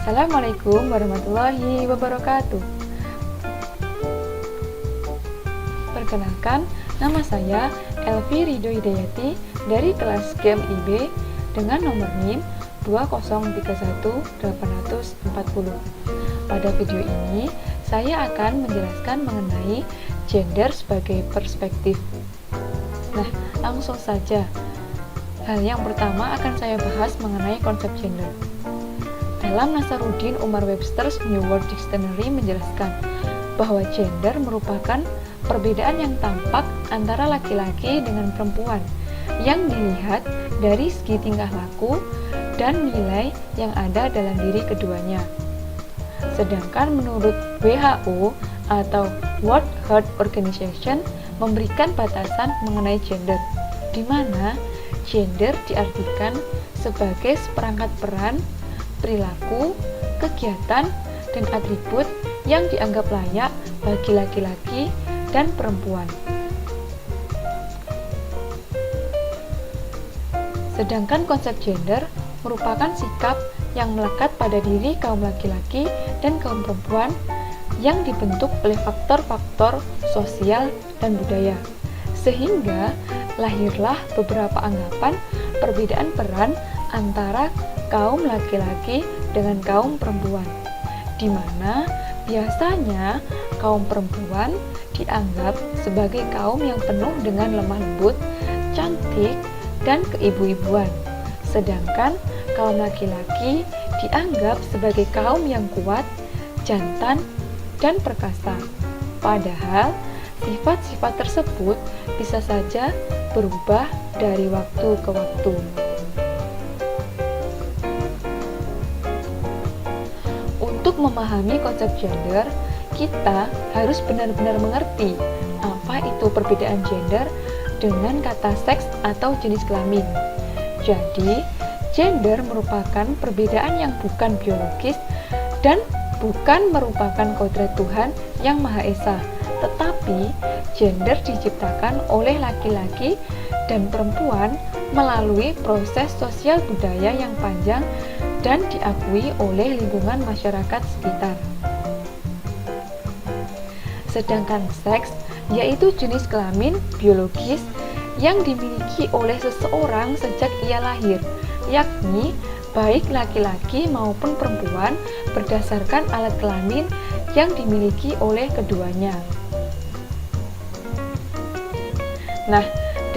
Assalamualaikum warahmatullahi wabarakatuh. Perkenalkan, nama saya Elvi Ridho Hidayati dari kelas GEM IB dengan nomor NIM 2031840. Pada video ini, saya akan menjelaskan mengenai gender sebagai perspektif. Nah, langsung saja. Hal yang pertama akan saya bahas mengenai konsep gender. Dalam Nasaruddin Umar Webster's New World Dictionary menjelaskan bahwa gender merupakan perbedaan yang tampak antara laki-laki dengan perempuan yang dilihat dari segi tingkah laku dan nilai yang ada dalam diri keduanya. Sedangkan menurut WHO atau World Health Organization memberikan batasan mengenai gender, di mana gender diartikan sebagai seperangkat peran, perilaku, kegiatan, dan atribut yang dianggap layak bagi laki-laki dan perempuan. Sedangkan konsep gender merupakan sikap yang melekat pada diri kaum laki-laki dan kaum perempuan yang dibentuk oleh faktor-faktor sosial dan budaya, sehingga lahirlah beberapa anggapan perbedaan peran antara kaum laki-laki dengan kaum perempuan, di mana biasanya kaum perempuan dianggap sebagai kaum yang penuh dengan lemah lembut, cantik, dan keibu-ibuan, sedangkan kaum laki-laki dianggap sebagai kaum yang kuat, jantan, dan perkasa. Padahal sifat-sifat tersebut bisa saja berubah dari waktu ke waktu. Untuk memahami konsep gender, kita harus benar-benar mengerti apa itu perbedaan gender dengan kata seks atau jenis kelamin. Jadi, gender merupakan perbedaan yang bukan biologis dan bukan merupakan kodrat Tuhan yang Maha Esa, tetapi gender diciptakan oleh laki-laki dan perempuan melalui proses sosial budaya yang panjang dan diakui oleh lingkungan masyarakat sekitar. Sedangkan seks yaitu jenis kelamin biologis yang dimiliki oleh seseorang sejak ia lahir, yakni baik laki-laki maupun perempuan berdasarkan alat kelamin yang dimiliki oleh keduanya. Nah,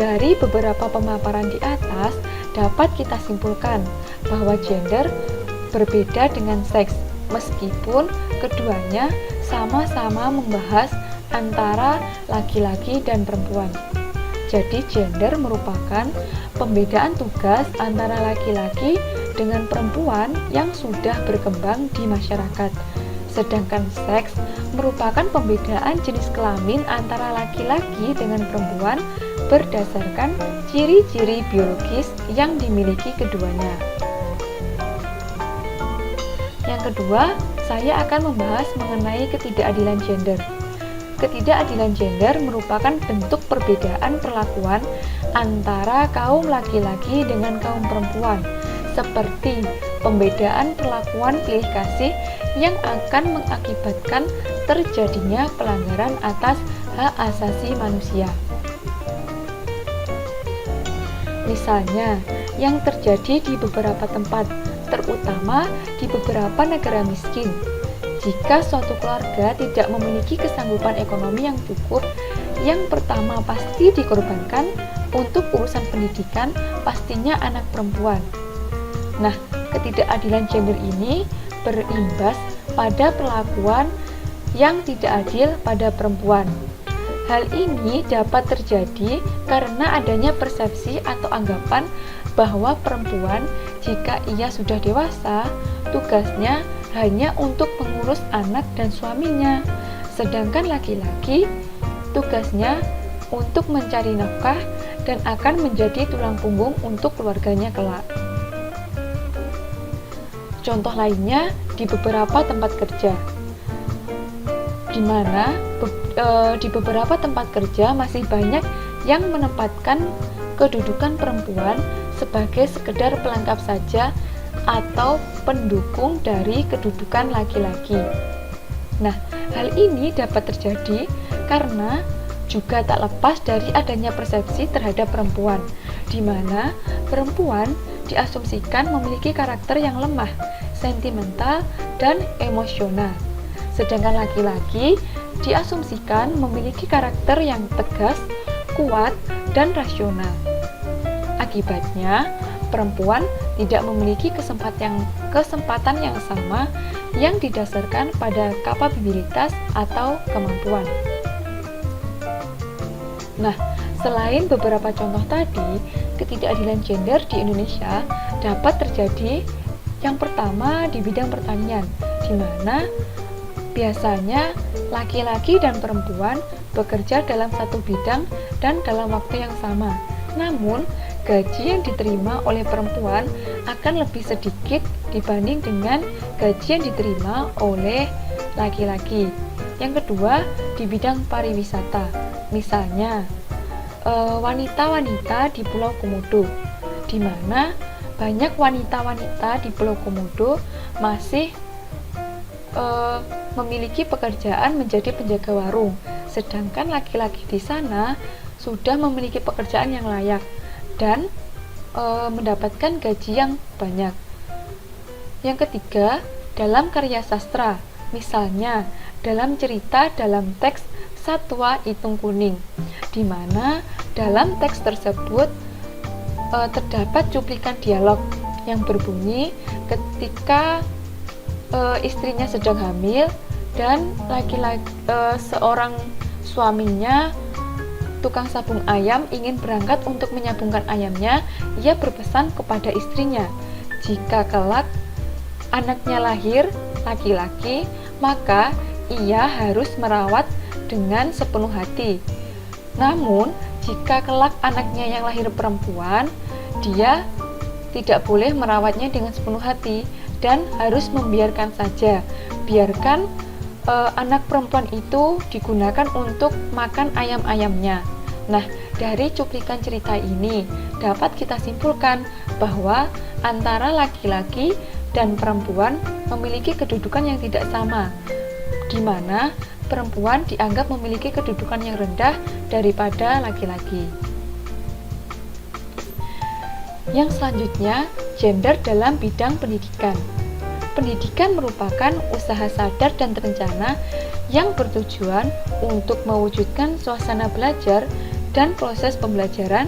dari beberapa pemaparan di atas dapat kita simpulkan bahwa gender berbeda dengan seks, meskipun keduanya sama-sama membahas antara laki-laki dan perempuan. Jadi gender merupakan pembedaan tugas antara laki-laki dengan perempuan yang sudah berkembang di masyarakat. Sedangkan seks merupakan pembedaan jenis kelamin antara laki-laki dengan perempuan berdasarkan ciri-ciri biologis yang dimiliki keduanya. Yang kedua, saya akan membahas mengenai ketidakadilan gender. Ketidakadilan gender merupakan bentuk perbedaan perlakuan antara kaum laki-laki dengan kaum perempuan, seperti pembedaan perlakuan pilih kasih yang akan mengakibatkan terjadinya pelanggaran atas hak asasi manusia. Misalnya, yang terjadi di beberapa tempat, terutama di beberapa negara miskin. Jika suatu keluarga tidak memiliki kesanggupan ekonomi yang cukup, yang pertama pasti dikorbankan untuk urusan pendidikan pastinya anak perempuan. Nah, ketidakadilan gender ini berimbas pada perlakuan yang tidak adil pada perempuan. Hal ini dapat terjadi karena adanya persepsi atau anggapan bahwa perempuan jika ia sudah dewasa, tugasnya hanya untuk mengurus anak dan suaminya, sedangkan laki-laki tugasnya untuk mencari nafkah dan akan menjadi tulang punggung untuk keluarganya kelak. Contoh lainnya di beberapa tempat kerja, di mana di beberapa tempat kerja masih banyak yang menempatkan kedudukan perempuan sebagai sekedar pelengkap saja atau pendukung dari kedudukan laki-laki. Nah, hal ini dapat terjadi karena juga tak lepas dari adanya persepsi terhadap perempuan, di mana perempuan diasumsikan memiliki karakter yang lemah, sentimental, dan emosional. Sedangkan laki-laki diasumsikan memiliki karakter yang tegas, kuat, dan rasional. Akibatnya, perempuan tidak memiliki kesempatan yang sama yang didasarkan pada kapabilitas atau kemampuan. Nah, selain beberapa contoh tadi, ketidakadilan gender di Indonesia dapat terjadi yang pertama di bidang pertanian, di mana biasanya laki-laki dan perempuan bekerja dalam satu bidang dan dalam waktu yang sama. Namun, gaji yang diterima oleh perempuan akan lebih sedikit dibanding dengan gaji yang diterima oleh laki-laki. Yang kedua, di bidang pariwisata. Misalnya, wanita-wanita di Pulau Komodo, di mana banyak wanita-wanita di Pulau Komodo masih memiliki pekerjaan menjadi penjaga warung, sedangkan laki-laki di sana sudah memiliki pekerjaan yang layak dan mendapatkan gaji yang banyak. Yang ketiga, dalam karya sastra, misalnya dalam cerita dalam teks Satwa Itung Kuning, di mana dalam teks tersebut terdapat cuplikan dialog yang berbunyi ketika istrinya sedang hamil dan seorang suaminya tukang sabung ayam ingin berangkat untuk menyabungkan ayamnya. Ia berpesan kepada istrinya, jika kelak anaknya lahir laki-laki, maka ia harus merawat dengan sepenuh hati. Namun, jika kelak anaknya yang lahir perempuan, dia tidak boleh merawatnya dengan sepenuh hati dan harus membiarkan saja. Biarkan anak perempuan itu digunakan untuk makan ayam-ayamnya. Nah, dari cuplikan cerita ini dapat kita simpulkan bahwa antara laki-laki dan perempuan memiliki kedudukan yang tidak sama, di mana perempuan dianggap memiliki kedudukan yang rendah daripada laki-laki. Yang selanjutnya, gender dalam bidang pendidikan. Pendidikan merupakan usaha sadar dan terencana yang bertujuan untuk mewujudkan suasana belajar dan proses pembelajaran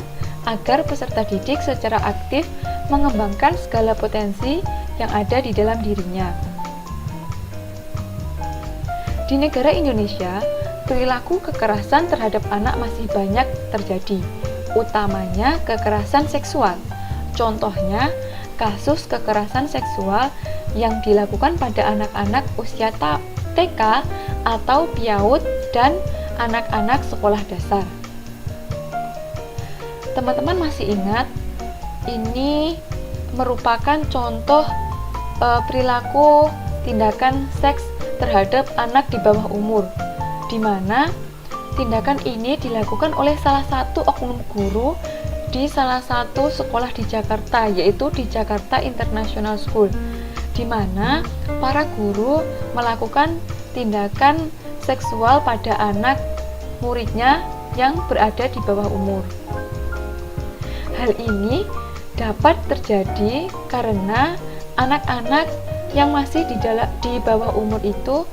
agar peserta didik secara aktif mengembangkan segala potensi yang ada di dalam dirinya. Di negara Indonesia, perilaku kekerasan terhadap anak masih banyak terjadi, utamanya kekerasan seksual. Contohnya, kasus kekerasan seksual yang dilakukan pada anak-anak usia TK atau PAUD dan anak-anak sekolah dasar. Teman-teman masih ingat, ini merupakan contoh perilaku tindakan seks terhadap anak di bawah umur, di mana tindakan ini dilakukan oleh salah satu oknum guru di salah satu sekolah di Jakarta, yaitu di Jakarta International School, di mana para guru melakukan tindakan seksual pada anak muridnya yang berada di bawah umur. Hal ini dapat terjadi karena anak-anak yang masih di bawah umur itu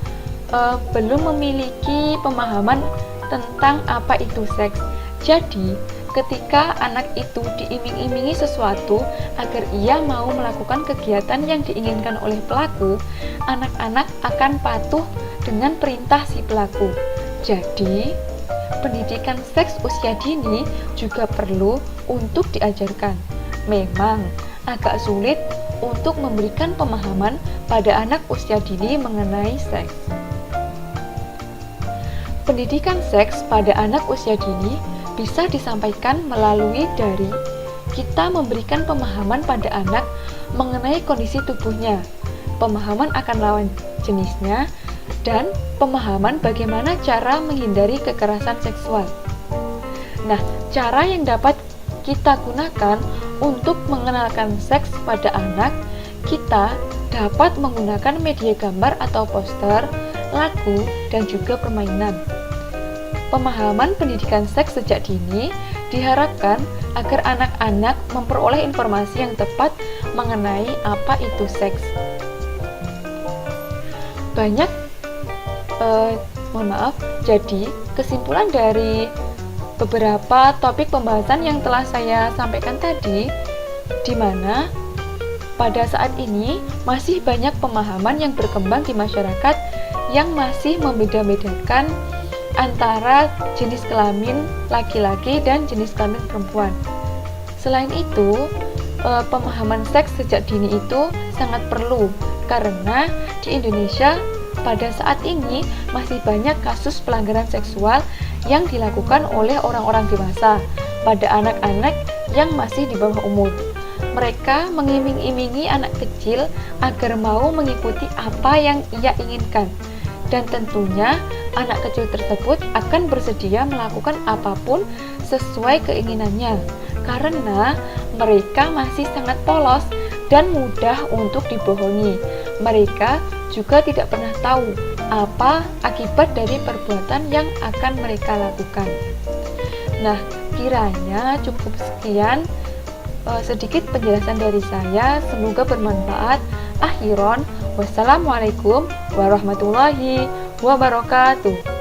belum memiliki pemahaman tentang apa itu seks. Jadi, ketika anak itu diiming-imingi sesuatu agar ia mau melakukan kegiatan yang diinginkan oleh pelaku, anak-anak akan patuh dengan perintah si pelaku. Jadi, pendidikan seks usia dini juga perlu untuk diajarkan. Memang agak sulit untuk memberikan pemahaman pada anak usia dini mengenai seks. Pendidikan seks pada anak usia dini bisa disampaikan melalui dari kita memberikan pemahaman pada anak mengenai kondisi tubuhnya, pemahaman akan lawan jenisnya, dan pemahaman bagaimana cara menghindari kekerasan seksual. Nah, cara yang dapat kita gunakan untuk mengenalkan seks pada anak, kita dapat menggunakan media gambar atau poster, lagu, dan juga permainan. Pemahaman pendidikan seks sejak dini diharapkan agar anak-anak memperoleh informasi yang tepat mengenai apa itu seks. Jadi kesimpulan dari beberapa topik pembahasan yang telah saya sampaikan tadi, di mana pada saat ini masih banyak pemahaman yang berkembang di masyarakat yang masih membeda-bedakan antara jenis kelamin laki-laki dan jenis kelamin perempuan. Selain itu, pemahaman seks sejak dini itu sangat perlu karena di Indonesia pada saat ini masih banyak kasus pelanggaran seksual yang dilakukan oleh orang-orang dewasa pada anak-anak yang masih di bawah umur. Mereka mengiming-imingi anak kecil agar mau mengikuti apa yang ia inginkan, dan tentunya anak kecil tersebut akan bersedia melakukan apapun sesuai keinginannya karena mereka masih sangat polos dan mudah untuk dibohongi. Mereka juga tidak pernah tahu apa akibat dari perbuatan yang akan mereka lakukan. Nah, kiranya cukup sekian sedikit penjelasan dari saya, semoga bermanfaat. Akhiron, wassalamualaikum warahmatullahi wabarakatuh.